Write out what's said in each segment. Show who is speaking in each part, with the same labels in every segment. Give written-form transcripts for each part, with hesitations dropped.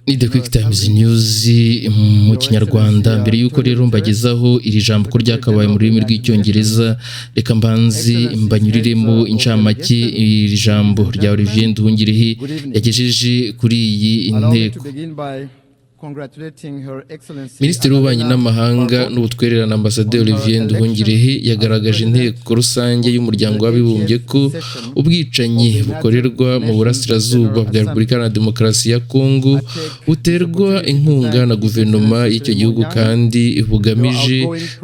Speaker 1: Ni the QuickTimes news mu kinyarwanda. Mbere yuko rero mbagezaho iri jambo ko ryakabaye mu rurimi rw'icyongereza, reka mbanzi mbanyuriremo incamake iri jambo rya Olivier Nduhungirehe yagejeje kuri iyi inteko. Minisitiri w'Ububanyi n'Amahanga n'Ubutwererane Ambasaderi Olivier Nduhungirehe yagaragaje inteko rusange y'umuryango w'abibumbye ko ubwicanyi bukorerwa mu burasirazuba bwa Repubulika Iharanira Demokarasi ya Congo buterwa inkunga na guverinoma y'icyo gihugu kandi bugamije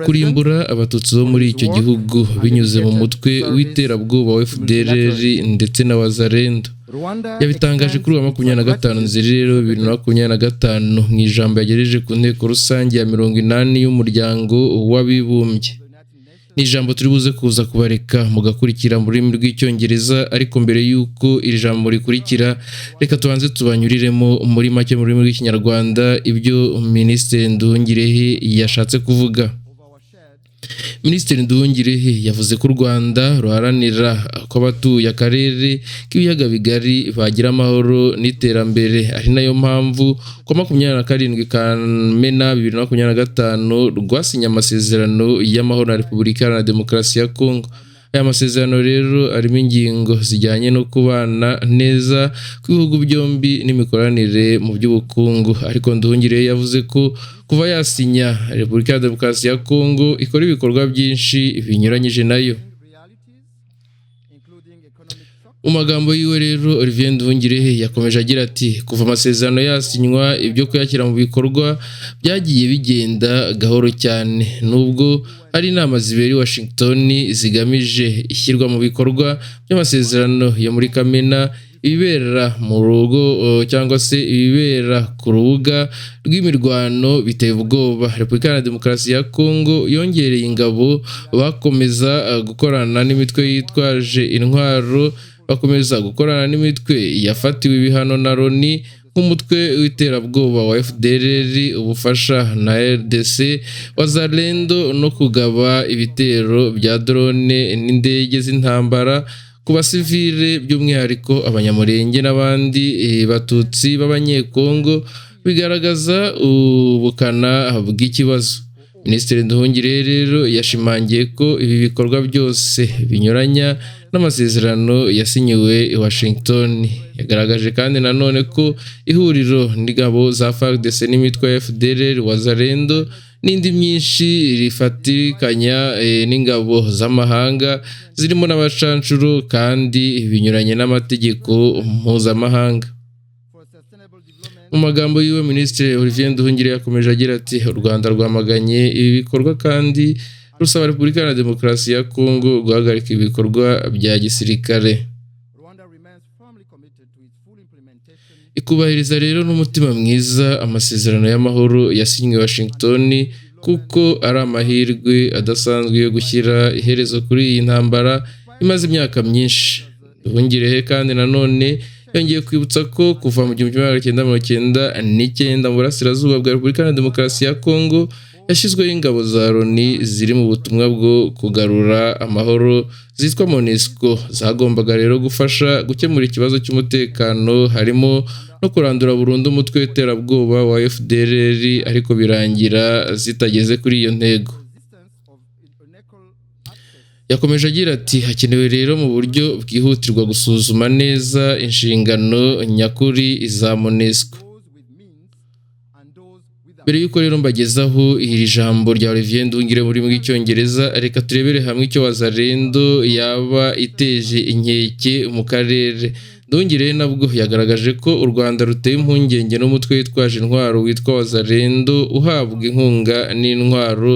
Speaker 1: kurimbura abatutsi bo muri icyo gihugu binyuze mu mutwe w'iterabwoba wa FDLR ndetse na wazalendo. Yabitangaje kuri wa 25 Nzeri 2025 mu ijambo yagejeje ku nteko rusange ya 80 y'umuryango w'abibumbye. Ni ijambo turi buze kuza kubareka mugakurikira mu rurimi rw'icyongereza, ariko mbere yuko iri jambo rikurikira reka tubanze tubanyuriremo muri make mu rurimi rw'ikinyarwanda ibyo Minisitiri Nduhungirehe yashatse kuvuga. Minisitiri Nduhungirehe yavuze ko u Rwanda ruharanira ko abatuye akarere k'ibiyaga bigari bagira amahoro n'iterambere, ari nayo mpamvu ko 27 Kamena 2025 rwasinye amasezerano y'amahoro na Repubulika Iharanira Demokarasi ya Congo. Aya masezerano rero arimo ingingo zijyanye no kubana neza kw'ibihugu byombi n'imikoranire mu by'ubukungu, ariko Nduhungirehe yavuze ko kuva yasinya Repubulika ya Demokarasi ya Congo ikora ibikorwa byinshi binyuranyije nayo. Mu magambo yiwe rero Olivier Nduhungirehe yakomeje agira ati kuva amasezerano yasinywa ibyo kuyakira mu bikorwa byagiye bigenda gahoro cyane, nubwo ari inama zibera i Washington zigamije ishyirwa mu bikorwa by'amasezerano yo muri Kamena, ibibera mu rugo cyangwa se ibibera ku rubuga rw'imirwano biteye ubwoba. Repubulika Iharanira Demokarasi ya Congo yongereye ingabo, bakomeza gukorana n'imitwe yitwaje intwaro, bakomeza gukorana n'imitwe yafatiwe ibihano na Loni nk'umutwe w'iterabwoba wa FDLR, ubufasha na RDC, wazalendo no kugaba ibitero bya drone n'indege z'intambara ku basivile by'umwihariko abanyamurenge n'abandi batutsi b'abanyekongo, bigaragaza ubukana bw'ikibazo. Minisitiri Nduhungirehe rero yashimangiye ko ibi bikorwa byose binyuranya n'amasezerano yasinyiwe i Washington. Yagaragaje kandi nanone ko ihuriro n'ingabo za FDC n'imitwe ya FDLR, wazalendo n'indi myinshi rifatikanya n'ingabo z'amahanga zirimo n'abacancuro kandi binyuranye n'amategeko mpuzamahanga. Mu magambo yiwe Minisitiri Olivier Nduhungirehe yakomeje agira ati u Rwanda rwamaganye ibi bikorwa kandi rusaba Repubulika Iharanira Demokarasi ya Congo guhagarika ibikorwa bya gisirikare. Ikubahiriza rero n'umutima mwiza amasezerano y'amahoro yasinywe i Washington kuko ari amahirwe adasanzwe yo gushyira iherezo kuri iyi ntambara imaze imyaka myinshi. Nduhungirehe kandi nanone yongeye kwibutsa ko kuva mu 1999 mu burasirazuba bwa Repubulika Iharanira Demokarasi ya Congo yashyizweho ingabo za Loni ziri mu butumwa bwo kugarura amahoro zitwa MONUSCO, zagombaga rero gufasha gukemura ikibazo cy'umutekano, harimo no kurandura burundu umutwe w'iterabwoba wa FDLR, ariko birangira zitageze kuri iyo ntego. Yakomeje agira ati hakenewe rero mu buryo bwihutirwa gusuzuma neza inshingano nyakuri za MONUSCO. Mbere yuko rero mbagezaho iri jambo rya Olivier Nduhungirehe muri rw'icyongereza, reka turebere hamwe icyo wazalendo yaba iteje inkeke mu karere. Nduhungirehe nabwo yagaragaje ko u Rwanda ruteye impungenge n'umutwe witwaje intwaro witwa wazalendo uhabwa inkunga n'intwaro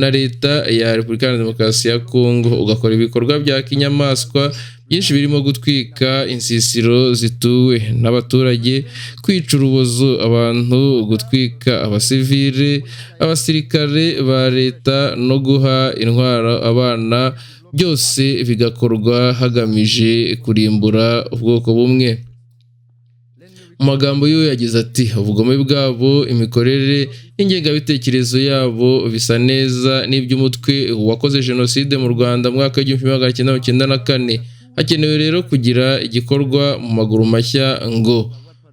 Speaker 1: na leta ya Repubulika Iharanira Demokarasi ya Congo, ugakora ibikorwa bya kinyamaswa byinshi birimo gutwika insisiro zituwe n'abaturage, kwica urubozo abantu, gutwika abasivile, abasirikare ba leta no guha intwaro abana, byose bigakorwa hagamije kurimbura ubwoko bumwe. Mu magambo yiwe yagize ati ubugome bwabo, imikorere n'ingengabitekerezo yabo bisa neza n'iby'umutwe wakoze Genocide mu Rwanda mu mwaka w'1994. Hakenewe rero kugira igikorwa mu maguru mashya ngo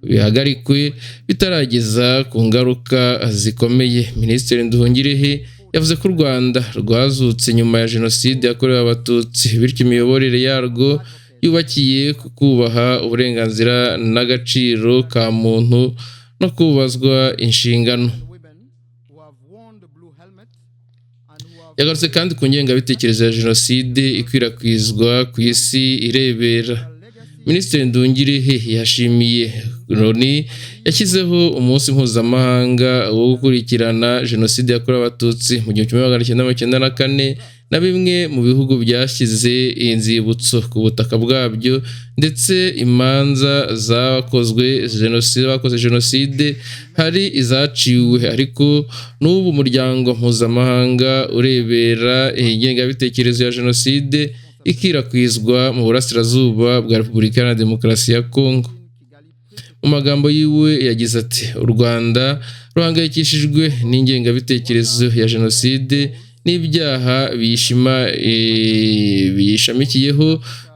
Speaker 1: bihagarikwe bitarageza ku ngaruka zikomeye. Minisitiri Nduhungirehe yavuze ko u Rwanda rwazutse nyuma ya Genocide yakorewe Abatutsi, bityo imiyoborere yarwo yubakiye ku kubaha uburenganzira n'agaciro ka muntu no kubazwa inshingano. Yagarutse kandi ku ngengabitekerezo ya Genocide ikwirakwizwa ku isi irebera. Minisitiri Nduhungirehe yashimiye Loni yashyizeho umunsi mpuzamahanga wo gukurikirana Genocide yakorewe Abatutsi mu 1994 na bimwe mu bihugu byashyize inzibutso ku butaka bwabyo, ndetse imanza zakozwe Genocide hari izaciwe, ariko n'ubu umuryango mpuzamahanga urebera ingengabitekerezo ya Genocide ikwirakwizwa mu burasirazuba bwa Repubulika Iharanira Demokarasi ya Congo. Mu magambo yiwe yagize ati u Rwanda ruhangayikishijwe n'ingengabitekerezo ya Genocide n'ibyaha biyishamikiyeho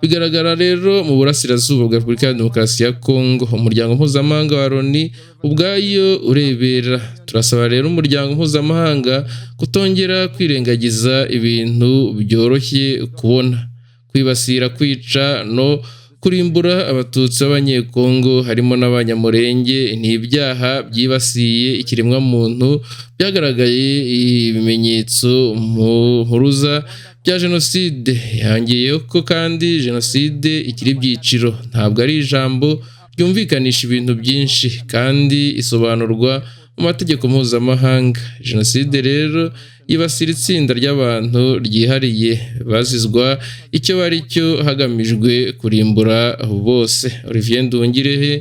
Speaker 1: bigaragara rero mu burasirazuba bwa Repubulika Iharanira Demokarasi ya Congo. Umuryango mpuzamahanga wa Loni ubwayo urebera. Turasaba rero umuryango mpuzamahanga kutongera kwirengagiza ibintu byoroshye kubona, kwibasira, kwica no kurimbura Abatutsi b'Abanyekongo harimo n'Abanyamurenge ni ibyaha byibasiye ikiremwa muntu, byagaragaye ibimenyetso mpuruza bya Genocide. Yangiyeho ko kandi Genocide ikiri ibyiciro, ntabwo ari ijambo ryumvikanisha ibintu byinshi kandi isobanurwa mu mategeko mpuzamahanga. Genocide rero yibasira itsinda ry'abantu ryihariye bazizwa icyo bari cyo hagamijwe kurimbura bose. Olivier Nduhungirehe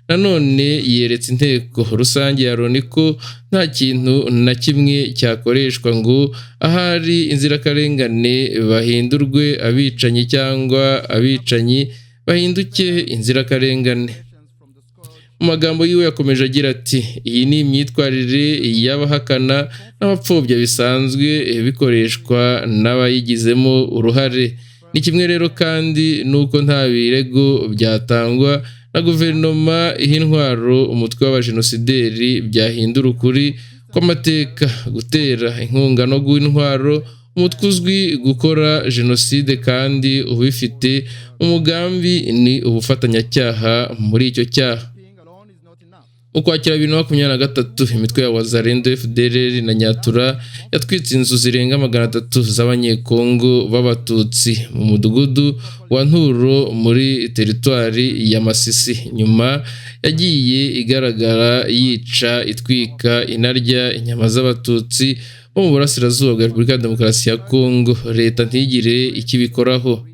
Speaker 1: nanone yeretse inteko rusange ya Loni ko nta kintu na kimwe cyakoreshwa ngo ahari inzirakarengane bahindurwe abicanyi cyangwa abicanyi bahinduke inzirakarengane. Mu magambo yiwe yakomeje agira ati iyi ni imyitwarire y'abahakana n'abapfobya bisanzwe bikoreshwa n'abayigizemo uruhare. Ni kimwe rero kandi nuko nta birego byatangwa na guverinoma y'intwaro umutwe w'abajenosideri byahindura ukuri kw'amateka. Gutera inkunga no guha intwaro umutwe uzwi gukora Genocide kandi ubifite umugambi ni ubufatanyacyaha muri icyo cyaha. Ukwakira 2023 imitwe ya Wazalendo, FDLR na Nyatura yatwitse inzu zirenga 300 z'Abanyekongo b'Abatutsi mu mudugudu wa Nturo muri teritwari ya Masisi. Nyuma yagiye igaragara yica, itwika, inarya inyama z'Abatutsi bo mu burasirazuba bwa Repubulika ya Demokarasi ya Congo. Leta ntigire ikibikoraho.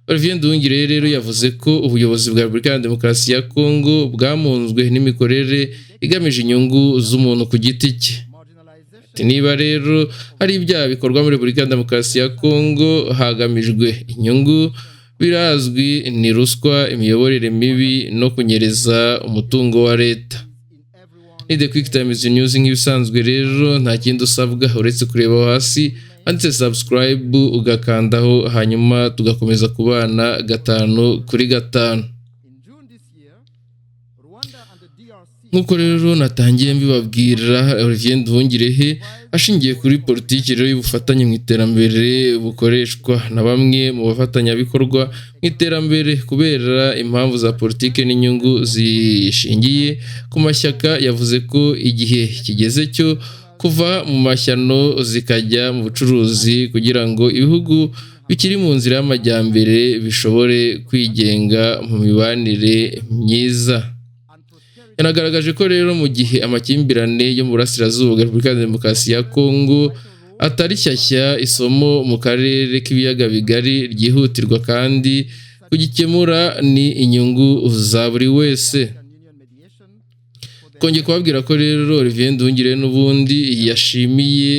Speaker 1: Olivier Nduhungirehe rero yavuze ko ubuyobozi bwa Repubulika ya Demokarasi ya Congo bwamunzwe n'imikorere igamije inyungu z'umuntu ku giti cye. Niba rero hari ibyaha bikorwa muri Repubulika ya Demokarasi ya Congo hagamijwe inyungu, birazwi ni ruswa, imiyoborere mibi no kunyereza umutungo wa leta. Ni the QuickTimes News nk'ibisanzwe rero nta kindi usabwa uretse kureba hasi handitse subscribe ugakandaho, hanyuma tugakomeza kubana 5/5. Nkuko rero natangiye mbibabwira, Olivier Nduhungirehe ashingiye kuri politiki rero y'ubufatanye mu iterambere bukoreshwa na bamwe mu bafatanyabikorwa mu iterambere kubera impamvu za politiki n'inyungu zishingiye ku mashyaka. Yavuze ko igihe kigeze cyo kuva mu mashyano zikajya mu bucuruzi kugira ngo ibihugu bikiri mu nzira y'amajyambere bishobore kwigenga mu mibanire myiza. Yanagaragaje ko rero mu gihe amakimbirane yo mu burasirazuba bwa Repubulika ya Demokarasi ya Congo atari shyashya, isomo mu karere k'ibiyaga bigari ryihutirwa kandi kugikemura ni inyungu za buri wese. Kongeye kubabwira ko rero Olivier Nduhungirehe n'ubundi yashimiye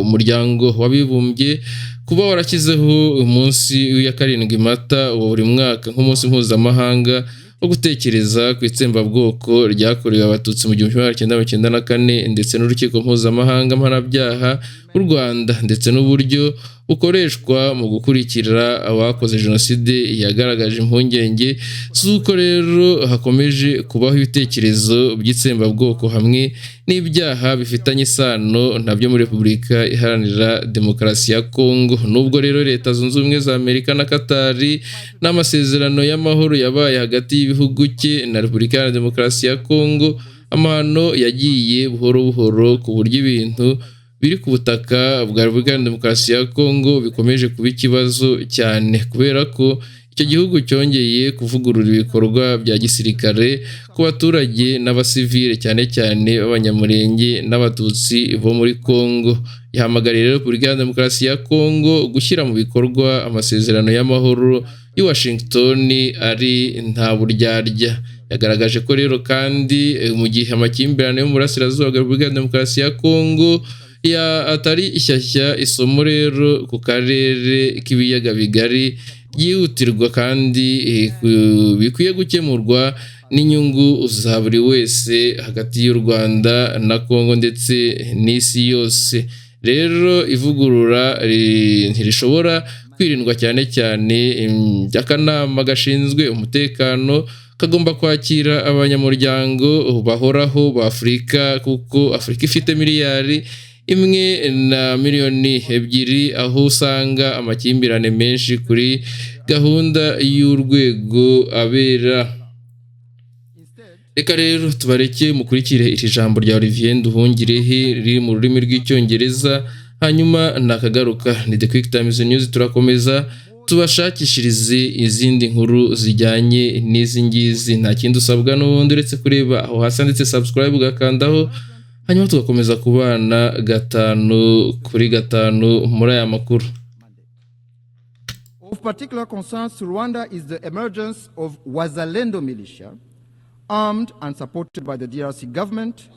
Speaker 1: umuryango w'abibumbye kuba warashyizeho umunsi wa 7 Mata wa buri mwaka nk'umunsi mpuzamahanga wo gutekereza ku itsembabwoko ryakorewe Abatutsi mu 1994 ndetse n'urukiko mpuzamahanga mpanabyaha bw'u Rwanda ndetse n'uburyo bukoreshwa mu gukurikira abakoze jenoside yagaragaje impungenge z'uko rero hakomeje kubaho ibitekerezo by'itsembabwoko hamwe n'ibyaha bifitanye isano nabyo muri Repubulika Iharanira Demokarasi ya Congo. Nubwo rero Leta Zunze Ubumwe za Amerika na Katari n'amasezerano y'amahoro yabaye hagati y'ibihugu cye na Repubulika Iharanira Demokarasi ya Congo, amahano yagiye buhoro buhoro ku buryo ibintu biri ku butaka bwa Repubulika Iharanira Demokarasi ya Congo bikomeje kuba ikibazo cyane, kubera ko icyo gihugu cyongeye kuvugurura ibikorwa bya gisirikare ku baturage n'abasivile cyane cyane b'abanyamurenge n'abatutsi bo muri Congo. Yahamagariye rero Repubulika Iharanira Demokarasi ya Congo gushyira mu bikorwa amasezerano y'amahoro i Washington ari nta buryarya. Yagaragaje ko rero kandi mu gihe amakimbirane yo mu burasirazuba bwa Repubulika Iharanira Demokarasi ya Congo atari ishyashya, isomo rero ku karere k'ibiyaga bigari yihutirwa kandi bikwiye gukemurwa n'inyungu za buri wese hagati y'u Rwanda na Congo ndetse n'isi yose. Rero ivugurura ntirishobora kwirindwa cyane cyane akanama gashinzwe umutekano kagomba kwakira abanyamuryango bahoraho ba Afurika, kuko Afurika ifite miliyari 1.2 miliyoni, aho usanga amakimbirane menshi kuri gahunda y'urwego abera. Reka rero tubareke mukurikire iri jambo rya Olivier Nduhungirehe riri mu rurimi rw'icyongereza, hanyuma nakagaruka. Ni The QuickTimes News, turakomeza tubashakishirize izindi nkuru zijyanye n'izi ngizi. Nta kindi usabwa n'ubundi uretse kureba aho hasi ndetse subscribe ugakandaho, hanyuma tugakomeza kubana 5 kuri 5 muri aya makuru.
Speaker 2: Of particular concern to Rwanda is the emergence of Wazalendo militia, armed and supported by the DRC government,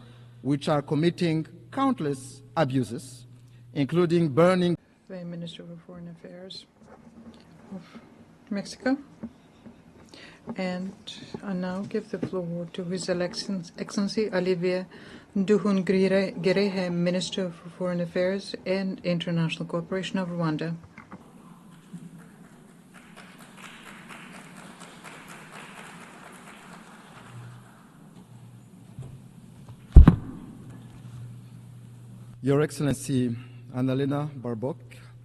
Speaker 2: which are committing countless abuses, including burning.
Speaker 3: The Minister of Foreign Affairs of Mexico. And I now give the floor to His Excellency Olivier Nduhungirehe, Minister for Foreign Affairs and International Cooperation of Rwanda.
Speaker 2: Your Excellency Annalena Baerbock,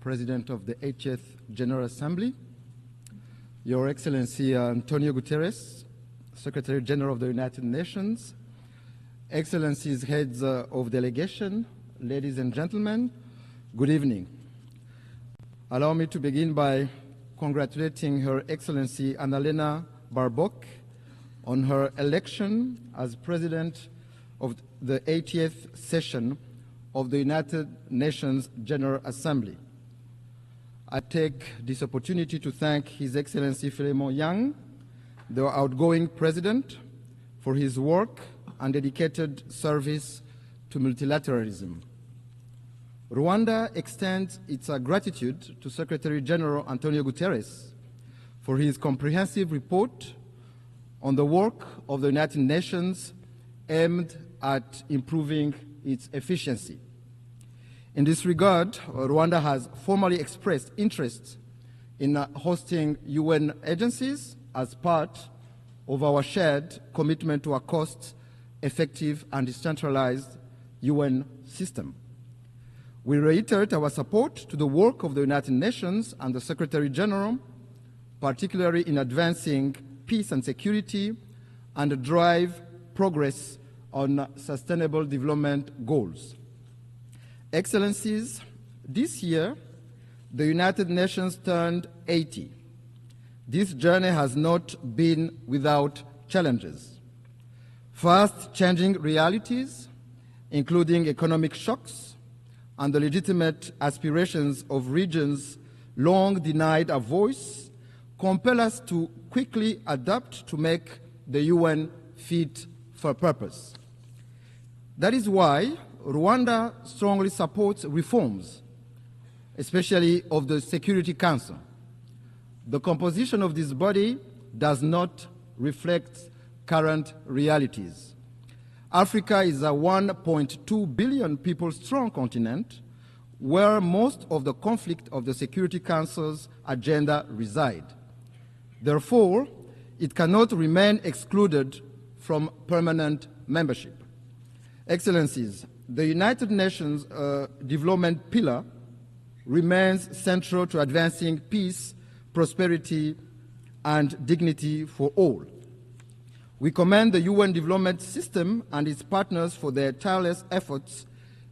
Speaker 2: President of the 80th General Assembly, Your Excellency Antonio Guterres, Secretary General of the United Nations, Excellencies, heads of delegation, ladies and gentlemen, good evening. Allow me to begin by congratulating Her Excellency Annalena Baerbock on her election as President of the 80th session of the United Nations General Assembly. I take this opportunity to thank His Excellency Philemon Yang, the outgoing President, for his work and dedicated service to multilateralism. Rwanda extends its gratitude to Secretary General Antonio Guterres for his comprehensive report on the work of the United Nations aimed at improving its efficiency. In this regard, Rwanda has formally expressed interest in hosting UN agencies as part of our shared commitment to a cost-effective and decentralized UN system. We reiterate our support to the work of the United Nations and the Secretary General, particularly in advancing peace and security and drive progress on sustainable development goals. Excellencies, this year, the United Nations turned 80. This journey has not been without challenges. Fast-changing realities, including economic shocks and the legitimate aspirations of regions long denied a voice, compel us to quickly adapt to make the UN fit for purpose. That is why Rwanda strongly supports reforms, especially of the Security Council. The composition of this body does not reflect current realities. Africa is a 1.2 billion people strong continent where most of the conflict of the Security Council's agenda reside. Therefore, it cannot remain excluded from permanent membership. Excellencies, the United Nations development pillar remains central to advancing peace, prosperity, and dignity for all. We commend the UN development system and its partners for their tireless efforts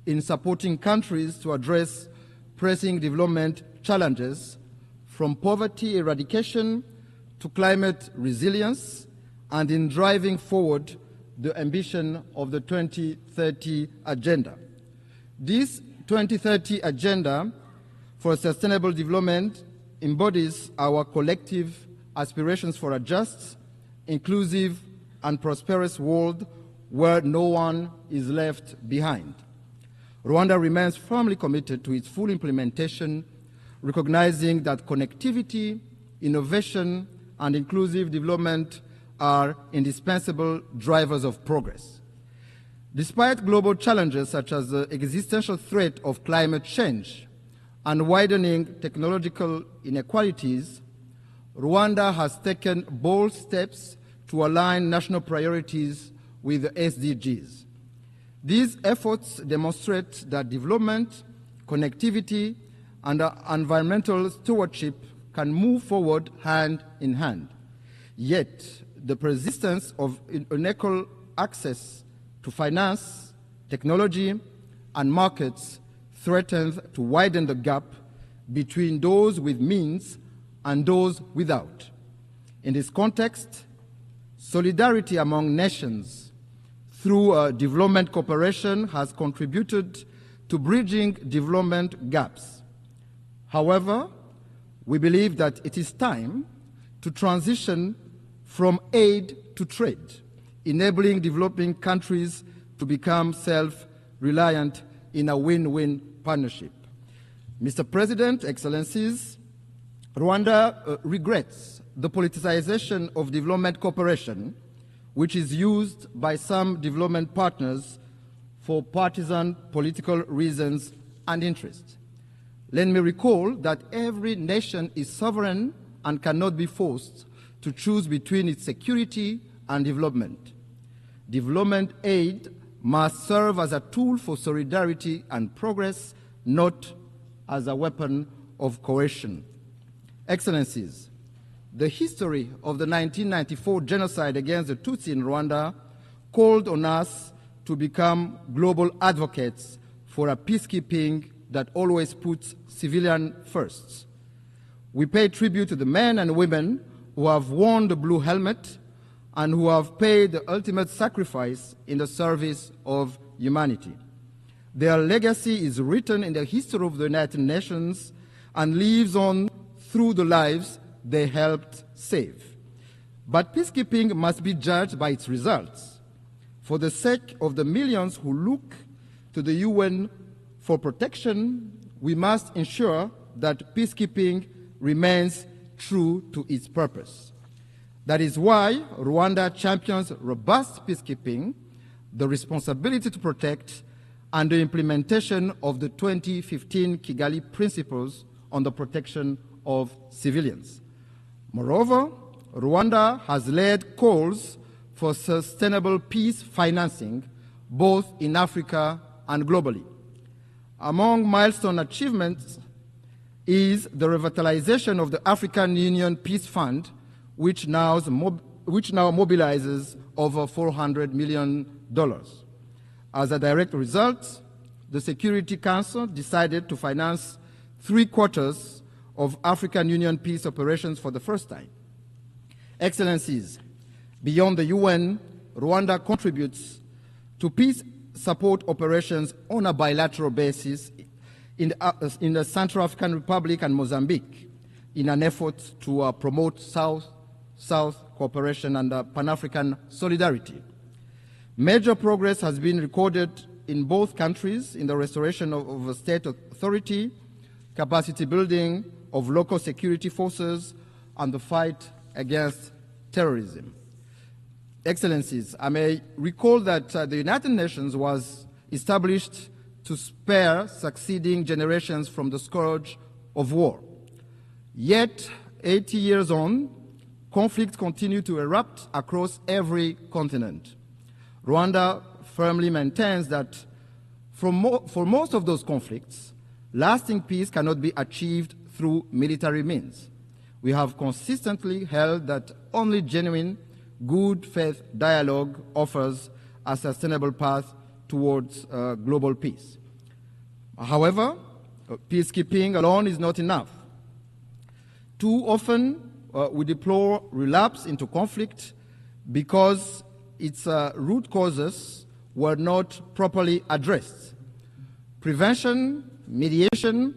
Speaker 2: in supporting countries to address pressing development challenges, from poverty eradication to climate resilience, and in driving forward the ambition of the 2030 Agenda. This 2030 Agenda for Sustainable Development embodies our collective aspirations for a just, inclusive, and prosperous world where no one is left behind. Rwanda remains firmly committed to its full implementation, recognizing that connectivity, innovation, and inclusive development are indispensable drivers of progress. Despite global challenges such as the existential threat of climate change and widening technological inequalities, Rwanda has taken bold steps to align national priorities with the SDGs. These efforts demonstrate that development, connectivity, and environmental stewardship can move forward hand in hand. Yet, the persistence of unequal access to finance, technology, and markets threatens to widen the gap between those with means and those without. In this context, solidarity among nations through development cooperation has contributed to bridging development gaps. However, we believe that it is time to transition from aid to trade, enabling developing countries to become self-reliant in a win-win partnership. Mr. President, Excellencies, Rwanda regrets the politicization of development cooperation, which is used by some development partners for partisan political reasons and interests. Let me recall that every nation is sovereign and cannot be forced to choose between its security and development. Development aid must serve as a tool for solidarity and progress, not as a weapon of coercion. Excellencies, the history of the 1994 genocide against the Tutsi in Rwanda called on us to become global advocates for a peacekeeping that always puts civilians first. We pay tribute to the men and women who have worn the blue helmet and who have paid the ultimate sacrifice in the service of humanity. Their legacy is written in the history of the United Nations and lives on through the lives they helped save. But peacekeeping must be judged by its results. For the sake of the millions who look to the UN for protection, we must ensure that peacekeeping remains true to its purpose. That is why Rwanda champions robust peacekeeping, the responsibility to protect, and the implementation of the 2015 Kigali Principles on the protection of civilians. Moreover, Rwanda has led calls for sustainable peace financing, both in Africa and globally. Among milestone achievements is the revitalization of the African Union Peace Fund, which now mobilizes over $400 million. As a direct result, the Security Council decided to finance 3/4 of African Union peace operations for the first time. Excellencies, beyond the UN, Rwanda contributes to peace support operations on a bilateral basis in the Central African Republic and Mozambique in an effort to promote South-South cooperation and Pan-African solidarity. Major progress has been recorded in both countries in the restoration of state authority, capacity building of local security forces, and the fight against terrorism. Excellencies, I may recall that the United Nations was established to spare succeeding generations from the scourge of war. Yet, 80 years on, conflicts continue to erupt across every continent. Rwanda firmly maintains that for most of those conflicts, lasting peace cannot be achieved through military means. We have consistently held that only genuine, good faith dialogue offers a sustainable path towards global peace. However, peacekeeping alone is not enough. Too often, we deplore relapse into conflict because its root causes were not properly addressed. Prevention, mediation,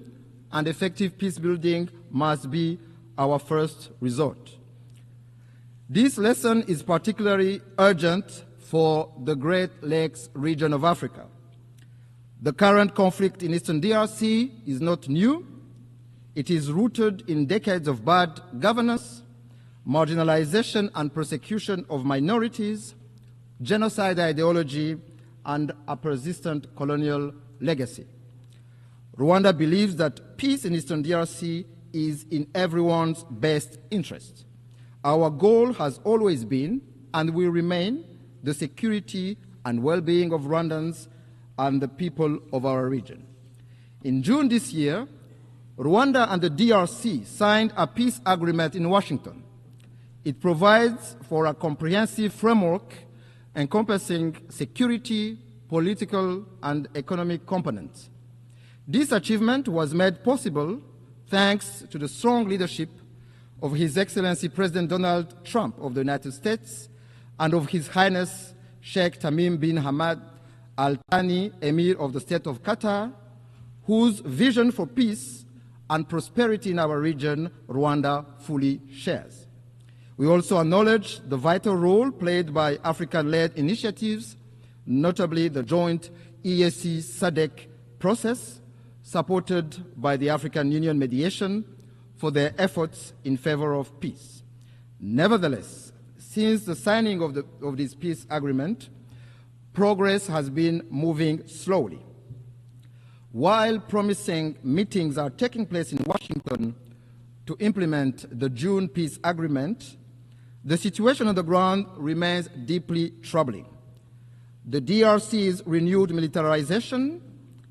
Speaker 2: and effective peace building must be our first resort. This lesson is particularly urgent for the Great Lakes region of Africa. The current conflict in Eastern DRC is not new. It is rooted in decades of bad governance, marginalization and persecution of minorities, genocide ideology, and a persistent colonial legacy. Rwanda believes that peace in Eastern DRC is in everyone's best interest. Our goal has always been, and will remain, the security and well-being of Rwandans and the people of our region. In June this year, Rwanda and the DRC signed a peace agreement in Washington. It provides for a comprehensive framework encompassing security, political, and economic components. This achievement was made possible thanks to the strong leadership of His Excellency President Donald Trump of the United States and of His Highness Sheikh Tamim bin Hamad Al Thani, Emir of the State of Qatar, whose vision for peace and prosperity in our region, Rwanda fully shares. We also acknowledge the vital role played by African-led initiatives, notably the joint EAC SADC process, supported by the African Union Mediation, for their efforts in favor of peace. Nevertheless, since the signing of this peace agreement, progress has been moving slowly. While promising meetings are taking place in Washington to implement the June peace agreement, the situation on the ground remains deeply troubling. The DRC's renewed militarization,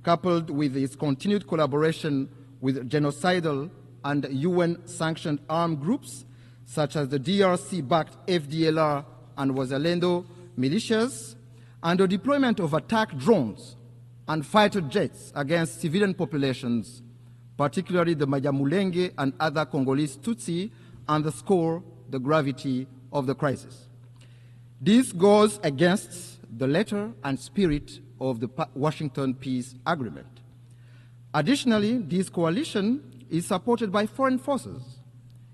Speaker 2: coupled with its continued collaboration with genocidal and UN-sanctioned armed groups, such as the DRC-backed FDLR and Wazalendo militias, and the deployment of attack drones and fighter jets against civilian populations, particularly the Banyamulenge and other Congolese Tutsi, underscore the gravity of the crisis. This goes against the letter and spirit of the Washington Peace Agreement. Additionally, this coalition is supported by foreign forces,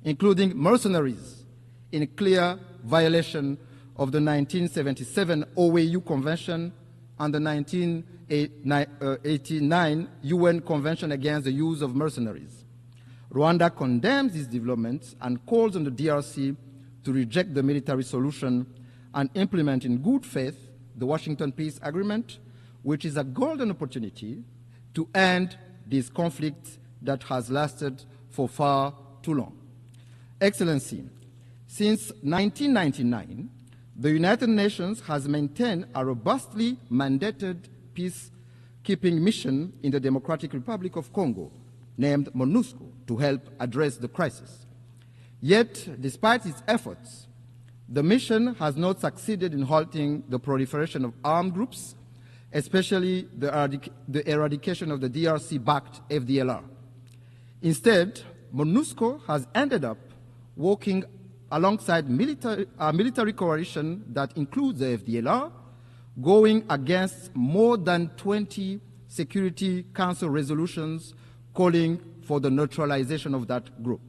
Speaker 2: including mercenaries, in clear violation of the 1977 OAU Convention and the 1989 UN Convention against the use of mercenaries. Rwanda condemns these developments and calls on the DRC to reject the military solution and implement in good faith the Washington Peace Agreement, which is a golden opportunity to end this conflict that has lasted for far too long. Excellency, since 1999, the United Nations has maintained a robustly mandated peacekeeping mission in the Democratic Republic of Congo, named MONUSCO, to help address the crisis. Yet, despite its efforts, the mission has not succeeded in halting the proliferation of armed groups, especially the eradication of the DRC-backed FDLR. Instead, MONUSCO has ended up working alongside a military coalition that includes the FDLR, going against more than 20 Security Council resolutions calling for the neutralization of that group.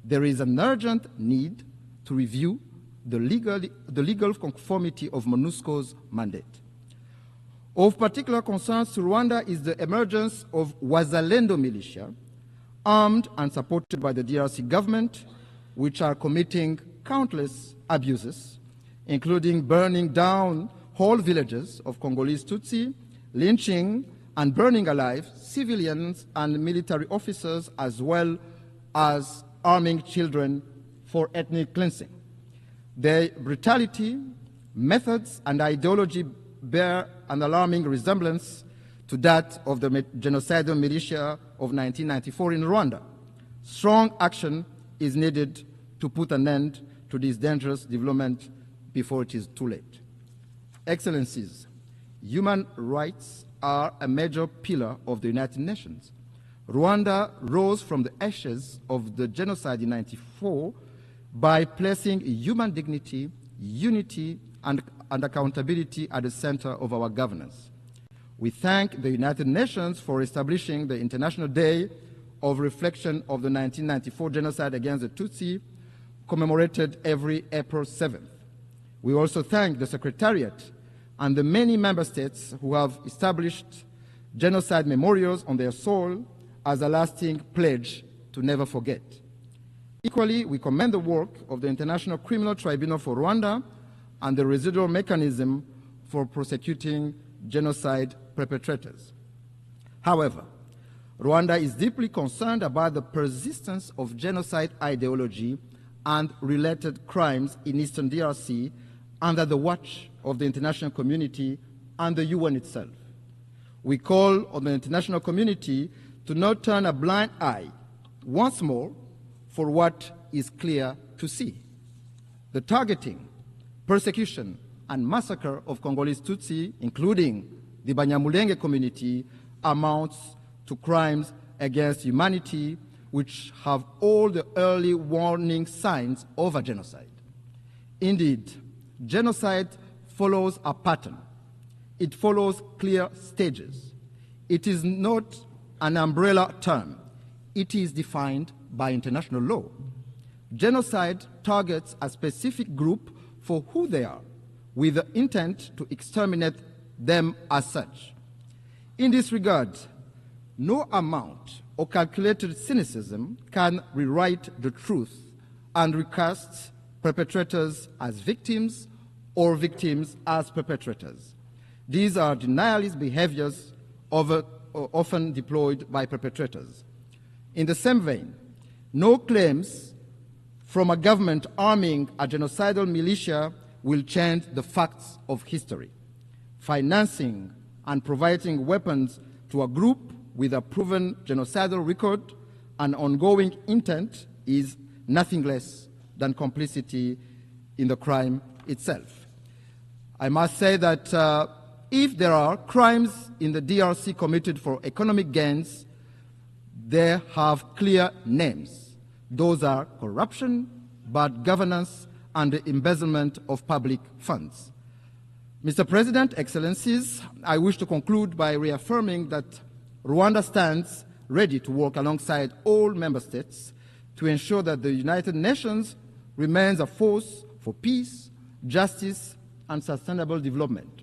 Speaker 2: There is an urgent need to review the legal conformity of MONUSCO's mandate. Of particular concern to Rwanda is the emergence of Wazalendo militia, armed and supported by the DRC government, which are committing countless abuses, including burning down whole villages of Congolese Tutsi, lynching and burning alive civilians and military officers, as well as arming children for ethnic cleansing. Their brutality, methods, and ideology bear an alarming resemblance to that of the genocidal militia of 1994 in Rwanda. Strong action is needed to put an end to this dangerous development before it is too late. Excellencies, human rights are a major pillar of the United Nations. Rwanda rose from the ashes of the genocide in 1994 by placing human dignity, unity, and accountability at the center of our governance. We thank the United Nations for establishing the International Day of Reflection of the 1994 genocide against the Tutsi, commemorated every April 7th. We also thank the Secretariat and the many member states who have established genocide memorials on their soil as a lasting pledge to never forget. Equally, we commend the work of the International Criminal Tribunal for Rwanda and the residual mechanism for prosecuting genocide perpetrators. However, Rwanda is deeply concerned about the persistence of genocide ideology and related crimes in Eastern DRC under the watch of the international community and the UN itself. We call on the international community to not turn a blind eye once more for what is clear to see. The targeting, persecution, and massacre of Congolese Tutsi, including the Banyamulenge community, amounts to crimes against humanity which have all the early warning signs of a genocide. Indeed, genocide follows a pattern. It follows clear stages. It is not an umbrella term. It is defined by international law. Genocide targets a specific group for who they are, with the intent to exterminate them as such. In this regard, no amount of calculated cynicism can rewrite the truth and recast perpetrators as victims or victims as perpetrators. These are denialist behaviors often deployed by perpetrators. In the same vein, no claims from a government arming a genocidal militia will change the facts of history. Financing and providing weapons to a group with a proven genocidal record and ongoing intent is nothing less than complicity in the crime itself. I must say that if there are crimes in the DRC committed for economic gains, they have clear names. Those are corruption, bad governance, and the embezzlement of public funds. Mr. President, Excellencies, I wish to conclude by reaffirming that Rwanda stands ready to work alongside all member states to ensure that the United Nations remains a force for peace, justice, and sustainable development.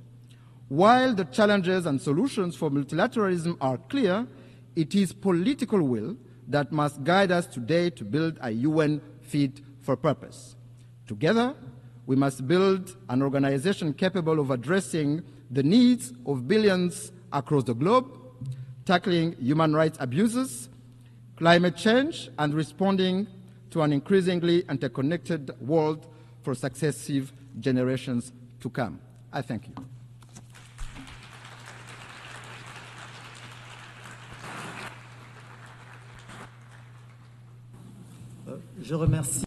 Speaker 2: While the challenges and solutions for multilateralism are clear, it is political will that must guide us today to build a UN fit for purpose. Together, we must build an organization capable of addressing the needs of billions across the globe, tackling human rights abuses, climate change, and responding to an increasingly interconnected world for successive generations to come. I thank you.
Speaker 4: Je remercie.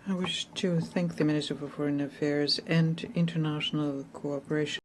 Speaker 3: I wish to thank the Minister for Foreign Affairs and International Cooperation.